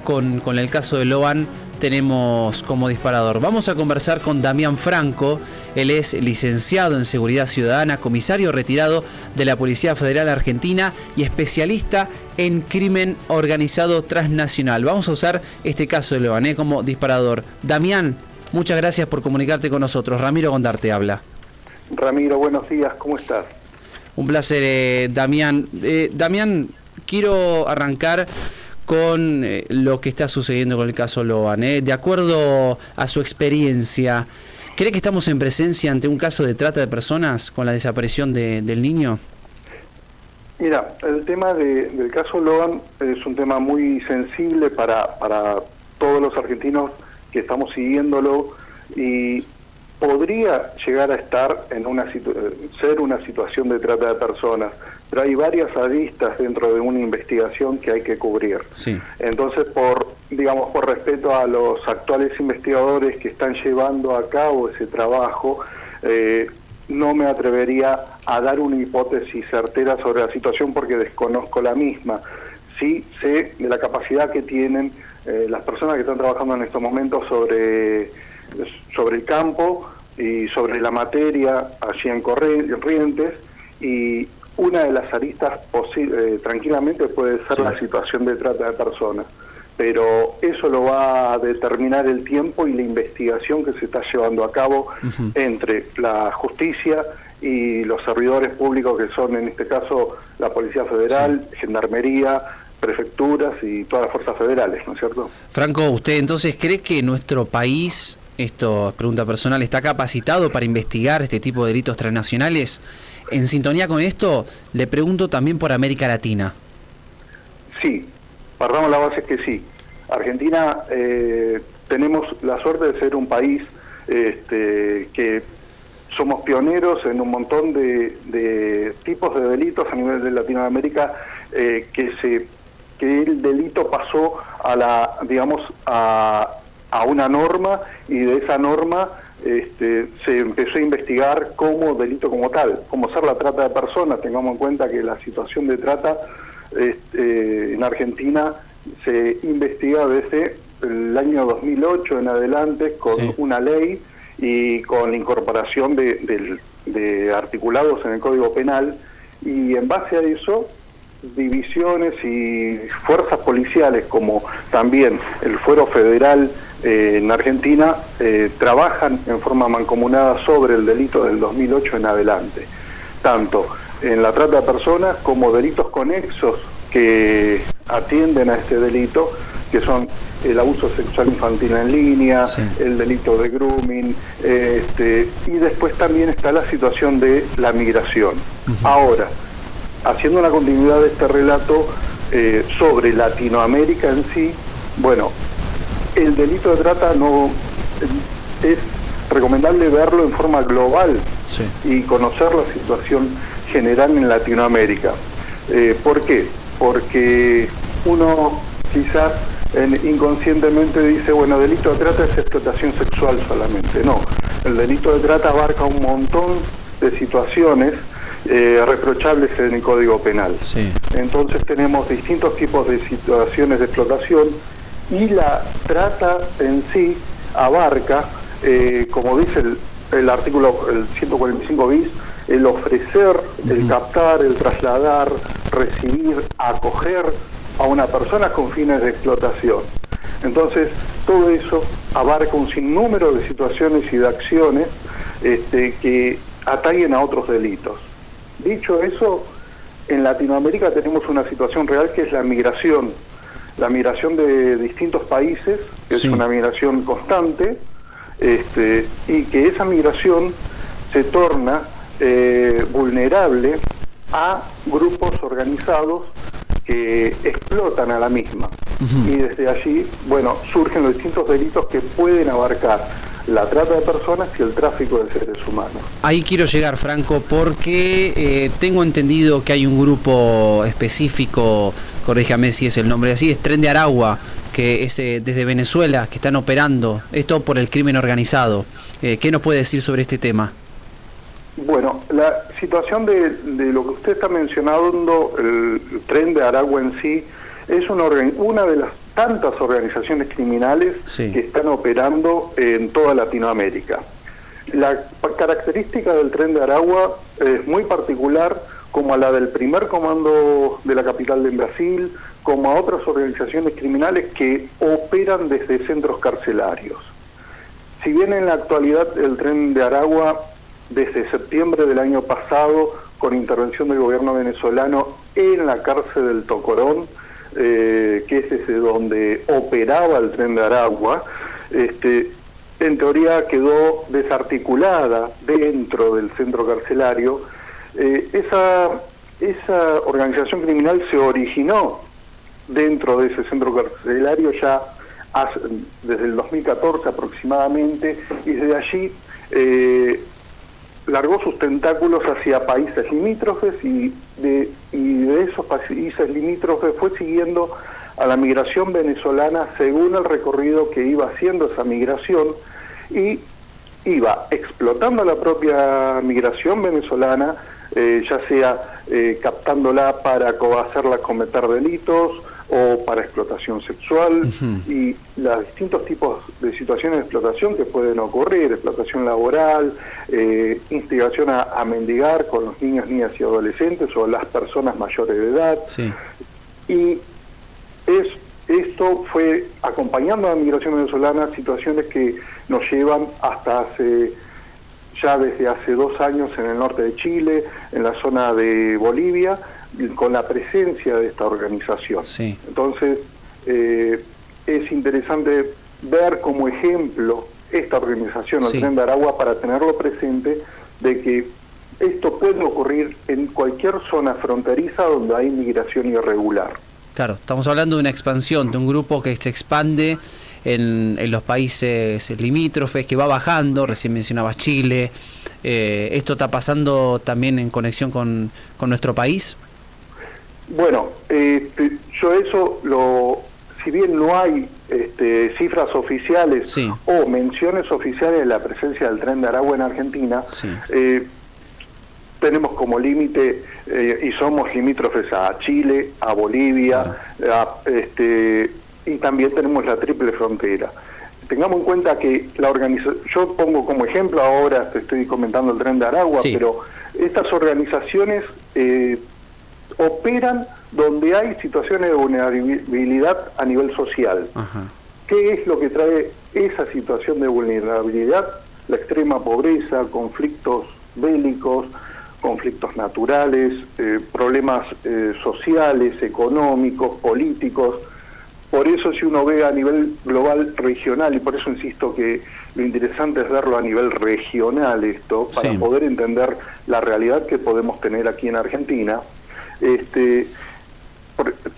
con el caso de Loan tenemos como disparador. Vamos a conversar con Damián Franco. Él es licenciado en Seguridad Ciudadana, comisario retirado de la Policía Federal Argentina y especialista en crimen organizado transnacional. Vamos a usar este caso de Loan como disparador. Damián, muchas gracias por comunicarte con nosotros. Ramiro Gondar te habla. Ramiro, buenos días, ¿cómo estás? Un placer, Damián. Damián, quiero arrancar con lo que está sucediendo con el caso Loan. De acuerdo a su experiencia, ¿cree que estamos en presencia ante un caso de trata de personas con la desaparición del niño? Mira, el tema del caso Loan es un tema muy sensible para todos los argentinos que estamos siguiéndolo y podría llegar a estar en ser una situación de trata de personas, pero hay varias aristas dentro de una investigación que hay que cubrir. Sí. Entonces, por respeto a los actuales investigadores que están llevando a cabo ese trabajo, no me atrevería a dar una hipótesis certera sobre la situación porque desconozco la misma. Sí sé de la capacidad que tienen las personas que están trabajando en estos momentos sobre el campo y sobre la materia allí en Corrientes, y una de las aristas tranquilamente puede ser la situación de trata de personas, pero eso lo va a determinar el tiempo y la investigación que se está llevando a cabo entre la justicia y los servidores públicos que son en este caso la Policía Federal, Gendarmería, prefecturas y todas las fuerzas federales, ¿no es cierto? Franco, ¿usted entonces cree que nuestro país, esto es pregunta personal, está capacitado para investigar este tipo de delitos transnacionales? En sintonía con esto, le pregunto también por América Latina. Sí, partamos la base que sí. Argentina tenemos la suerte de ser un país que somos pioneros en un montón de tipos de delitos a nivel de Latinoamérica, que el delito pasó a una norma, y de esa norma se empezó a investigar como delito como tal, como ser la trata de personas. Tengamos en cuenta que la situación de trata en Argentina se investiga desde el año 2008 en adelante con una ley y con la incorporación de articulados en el Código Penal, y en base a eso divisiones y fuerzas policiales como también el Fuero Federal en Argentina trabajan en forma mancomunada sobre el delito del 2008 en adelante, tanto en la trata de personas como delitos conexos que atienden a este delito, que son el abuso sexual infantil en línea, el delito de grooming, y después también está la situación de la migración. Ahora, haciendo una continuidad de este relato sobre Latinoamérica en sí, bueno, el delito de trata no es recomendable verlo en forma global y conocer la situación general en Latinoamérica. ¿Por qué? Porque uno quizás inconscientemente dice, bueno, delito de trata es explotación sexual solamente. No, el delito de trata abarca un montón de situaciones reprochables en el Código Penal. Entonces tenemos distintos tipos de situaciones de explotación, y la trata en sí abarca, como dice el artículo 145 bis, el ofrecer, el captar, el trasladar, recibir, acoger a una persona con fines de explotación. Entonces, todo eso abarca un sinnúmero de situaciones y de acciones que atañen a otros delitos. Dicho eso, en Latinoamérica tenemos una situación real que es la migración de distintos países, que es una migración constante, y que esa migración se torna vulnerable a grupos organizados que explotan a la misma. Y desde allí, bueno, surgen los distintos delitos que pueden abarcar la trata de personas y el tráfico de seres humanos. Ahí quiero llegar, Franco, porque tengo entendido que hay un grupo específico, corríjame si es el nombre así, es Tren de Aragua, que es desde Venezuela, que están operando, esto por el crimen organizado. ¿Qué nos puede decir sobre este tema? Bueno, la situación de lo que usted está mencionando, el Tren de Aragua en sí, es una de las tantas organizaciones criminales Sí. que están operando en toda Latinoamérica. La característica del Tren de Aragua es muy particular, como a la del primer comando de la capital de Brasil, como a otras organizaciones criminales que operan desde centros carcelarios. Si bien en la actualidad el Tren de Aragua, desde septiembre del año pasado, con intervención del gobierno venezolano en la cárcel del Tocorón, que es desde donde operaba el Tren de Aragua, en teoría quedó desarticulada dentro del centro carcelario. Esa organización criminal se originó dentro de ese centro carcelario ya desde el 2014 aproximadamente, y desde allí largó sus tentáculos hacia países limítrofes y de esos países limítrofes fue siguiendo a la migración venezolana según el recorrido que iba haciendo esa migración, y iba explotando la propia migración venezolana, ya sea captándola para hacerla cometer delitos o para explotación sexual, y los distintos tipos de situaciones de explotación que pueden ocurrir: explotación laboral, instigación a mendigar con los niños, niñas y adolescentes o las personas mayores de edad. Sí. Y esto fue acompañando a la migración venezolana, situaciones que nos llevan hasta desde hace 2 años en el norte de Chile, en la zona de Bolivia, con la presencia de esta organización. Sí. Entonces, es interesante ver como ejemplo esta organización, el Sí. Tren de Aragua, para tenerlo presente, de que esto puede ocurrir en cualquier zona fronteriza donde hay migración irregular. Claro, estamos hablando de una expansión, de un grupo que se expande en los países limítrofes, que va bajando. Recién mencionabas Chile. ¿Esto está pasando también en conexión con nuestro país? Bueno, yo eso si bien no hay cifras oficiales Sí. o menciones oficiales de la presencia del Tren de Aragua en Argentina, Sí. tenemos como límite, y somos limítrofes a Chile, a Bolivia, y también tenemos la triple frontera. Tengamos en cuenta que la organización, yo pongo como ejemplo, ahora te estoy comentando el Tren de Aragua, Sí. pero estas organizaciones operan donde hay situaciones de vulnerabilidad a nivel social. Ajá. ¿Qué es lo que trae esa situación de vulnerabilidad? La extrema pobreza, conflictos bélicos, conflictos naturales, problemas sociales, económicos, políticos. Por eso, si uno ve a nivel global, regional, y por eso insisto que lo interesante es verlo a nivel regional esto, para Sí. poder entender la realidad que podemos tener aquí en Argentina.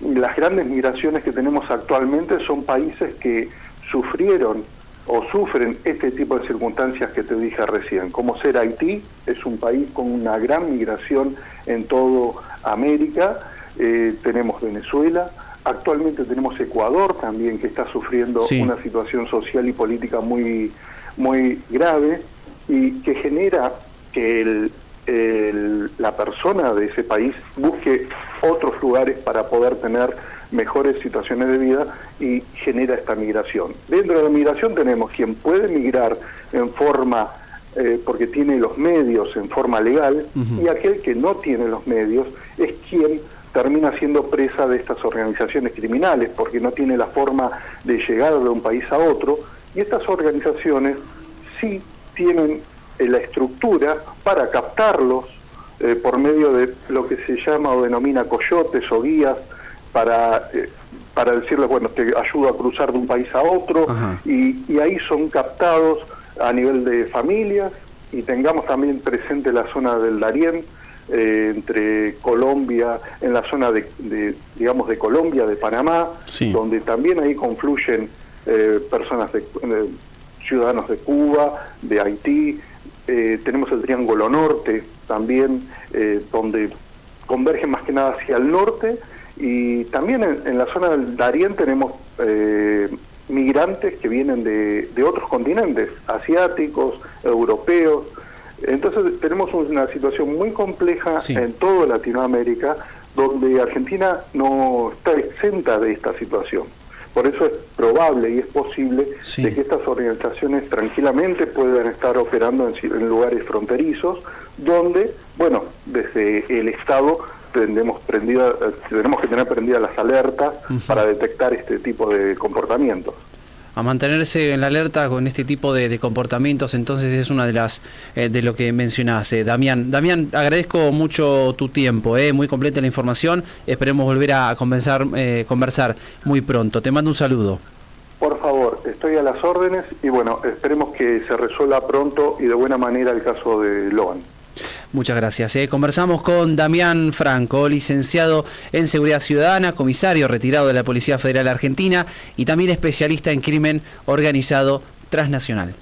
Las grandes migraciones que tenemos actualmente son países que sufrieron o sufren este tipo de circunstancias que te dije recién, como ser Haití. Es un país con una gran migración en toda América. Tenemos Venezuela, actualmente tenemos Ecuador también, que está sufriendo Sí. una situación social y política muy, muy grave, y que genera que la persona de ese país busque otros lugares para poder tener mejores situaciones de vida, y genera esta migración. Dentro de la migración tenemos quien puede migrar en forma, porque tiene los medios en forma legal, y aquel que no tiene los medios es quien termina siendo presa de estas organizaciones criminales, porque no tiene la forma de llegar de un país a otro, y estas organizaciones sí tienen la estructura para captarlos por medio de lo que se llama o denomina coyotes o guías, para decirles, bueno, te ayudo a cruzar de un país a otro, y ahí son captados a nivel de familias. Y tengamos también presente la zona del Darién, entre Colombia, en la zona de Colombia, de Panamá, Sí. donde también ahí confluyen personas ciudadanos de Cuba, de Haití. Tenemos el Triángulo Norte también, donde convergen más que nada hacia el norte, y también en la zona del Darién tenemos migrantes que vienen de otros continentes, asiáticos, europeos. Entonces tenemos una situación muy compleja Sí. en toda Latinoamérica, donde Argentina no está exenta de esta situación. Por eso es probable y es posible Sí. de que estas organizaciones tranquilamente puedan estar operando en lugares fronterizos, donde, bueno, desde el Estado tenemos que tener prendidas las alertas para detectar este tipo de comportamientos. A mantenerse en la alerta con este tipo de comportamientos, entonces es una de las de lo que mencionás, Damián. Damián, agradezco mucho tu tiempo, muy completa la información, esperemos volver a conversar muy pronto. Te mando un saludo. Por favor, estoy a las órdenes y bueno, esperemos que se resuelva pronto y de buena manera el caso de Loan. Muchas gracias. Conversamos con Damián Franco, licenciado en Seguridad Ciudadana, comisario retirado de la Policía Federal Argentina y también especialista en crimen organizado transnacional.